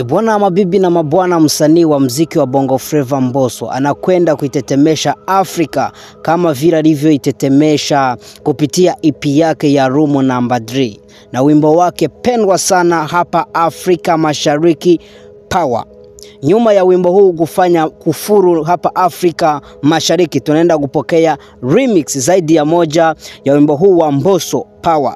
Bwana mabibi na mabwana, msanii wa mziki wa Bongo Flava Mbosso anakwenda kuitetemesha Afrika kama vile alivyoitetemesha kupitia EP yake ya Room Number 3 na wimbo wake pendwa sana hapa Afrika Mashariki, Power. Nyuma ya wimbo huu kufanya kufuru hapa Afrika Mashariki, tunaenda kupokea remix zaidi ya moja ya wimbo huu wa Mbosso, Power,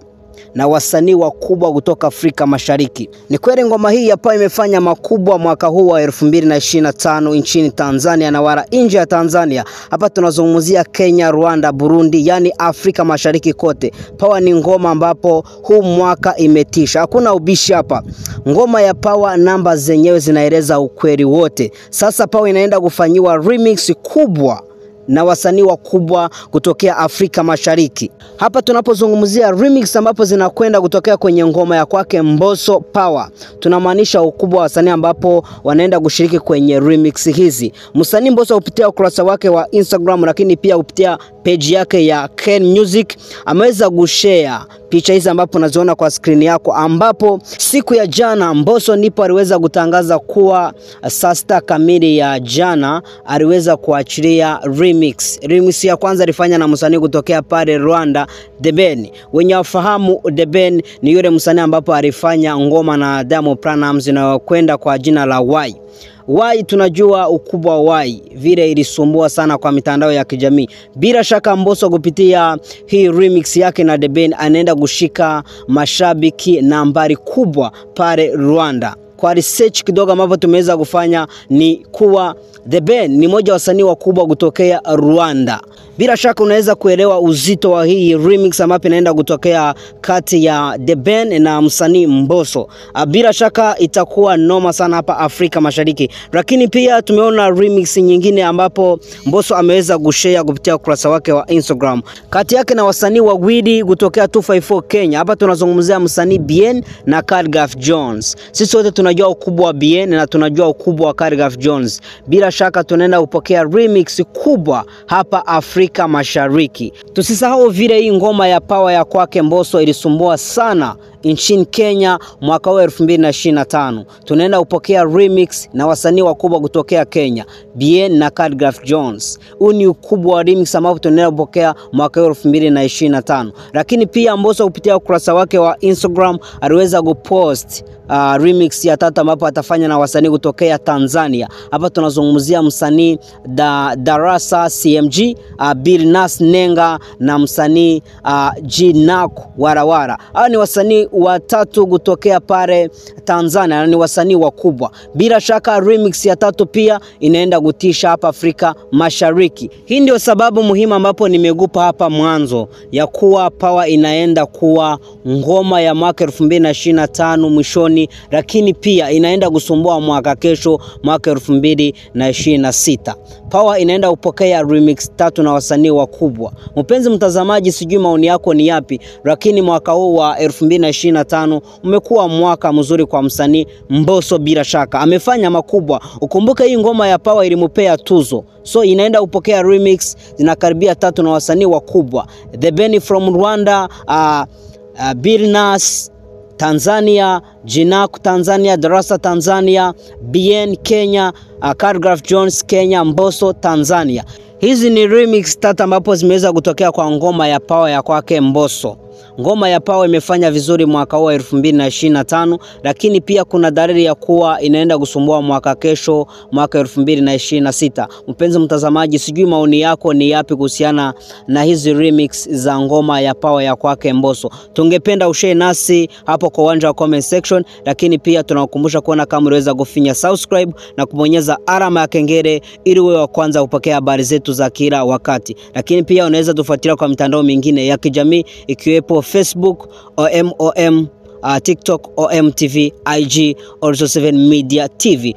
na wasanii wakubwa kutoka Afrika Mashariki. Ni kweli ngoma hii hapa imefanya makubwa mwaka huu wa 2025 nchini Tanzania na wala nje ya Tanzania. Hapa tunazungumzia Kenya, Rwanda, Burundi, yani Afrika Mashariki kote. Power ni ngoma ambapo huu mwaka imetisha. Hakuna ubishi hapa. Ngoma ya Power, namba zenyewe zinaeleza ukweli wote. Sasa Power inaenda kufanyiwa remix kubwa na wasanii wakubwa kutokea Afrika Mashariki. Hapa tunapozungumzia remix ambapo zinakwenda kutokea kwenye ngoma ya kwake Mbosso, Power, tunamaanisha ukubwa wa wasanii ambapo wanaenda kushiriki kwenye remix hizi. Msanii Mbosso kupitia ukurasa wake wa Instagram, lakini pia kupitia page yake ya Ken Music ameweza kushare picha hizi ambapo unaziona kwa screen yako, ambapo siku ya jana Mbosso ndipo aliweza kutangaza kuwa saa 6 kamili ya jana aliweza kuachilia remix ya kwanza alifanya na msanii kutokea pale Rwanda, The Ben. Wenye wafahamu The Ben ni yule msanii ambapo alifanya ngoma na Diamond Platnumz na kwenda kwa jina la Why. Tunajua ukubwa wa Why vile ilisumbua sana kwa mitandao ya kijamii. Bila shaka Mbosso kupitia hii remix yake na The Ben anaenda kushika mashabiki nambari kubwa pale Rwanda. Kwa research kidogo ambavyo tumeweza kufanya ni kuwa The Ben ni moja wasanii wakubwa kutokea Rwanda. Bila shaka unaweza kuelewa uzito wa hii remix ambapo inaenda kutokea kati ya The Ben na msanii Mbosso. Bila shaka itakuwa noma sana hapa Afrika Mashariki. Lakini pia tumeona remix nyingine ambapo Mbosso ameweza kushare kupitia ukurasa wake wa Instagram kati yake na wasanii wawili kutokea 254 Kenya. Hapa tunazungumzia msanii Bien na Khaligraph Jones. Sisi wote tunajua ukubwa wa Bien na tunajua ukubwa wa Khaligraph Jones. Bila shaka tunaenda kupokea remix kubwa hapa Afrika Mashariki. Tusisahau vile hii ngoma ya Power ya kwake Mbosso ilisumbua sana nchini Kenya mwaka wa 2025. Tunaenda kupokea remix na wasanii wakubwa kutokea Kenya, Bien na Khaligraph Jones. Huu ni ukubwa wa remix ambao tunaenda kupokea mwaka wa 2025. Lakini pia Mbosso kupitia ukurasa wake wa Instagram aliweza kupost remix ya tatu ambapo atafanya na wasanii kutokea Tanzania. Hapa tunazungumzia msanii Darasa CMG, Billnass Nenga na msanii Jinaku Warawara. Hawa ni wasanii watatu kutokea pale Tanzania na ni wasanii wakubwa. Bila shaka remix ya tatu pia inaenda kutisha hapa Afrika Mashariki. Hii ndio sababu muhimu ambapo nimegupa hapa mwanzo ya kuwa Power inaenda kuwa ngoma ya mwaka 2025 mwishoni, lakini pia inaenda kusumbua mwaka kesho mwaka 2026. Power inaenda kupokea remix tatu na wasanii wakubwa. Mpenzi mtazamaji, sijui maoni yako ni yapi, lakini mwaka huu wa 2025 umekuwa mwaka mzuri kwa msanii Mbosso. Bila shaka amefanya makubwa. Ukumbuke hii ngoma ya Power ilimupea tuzo, so inaenda kupokea remix zinakaribia tatu na wasanii wakubwa: The Ben from Rwanda, Billnass Tanzania, Jinaku Tanzania, Darasa Tanzania, Bien Kenya, Khaligraph Jones Kenya, Mbosso Tanzania. Hizi ni remix tatu ambapo zimeweza kutokea kwa ngoma ya Power ya kwake Mbosso. Ngoma ya Power imefanya vizuri mwaka wa 2025, lakini pia kuna dalili ya kuwa inaenda kusumbua mwaka kesho mwaka 2026. Mpenzi mtazamaji, sijui maoni yako ni yapi kuhusiana na hizi remix za ngoma ya Power ya kwake Mbosso. Tungependa ushare nasi hapo kwa uwanja wa comment section, lakini pia tunakukumbusha kuona kama unaweza kufinya subscribe na kubonyeza alama ya kengele ili uwe wa kwanza kupokea habari zetu za kila wakati. Lakini pia unaweza tufuatilia kwa mitandao mingine ya kijamii ikiwepo Facebook, OMOM, TikTok, OMTV, IG, also 7 Media TV.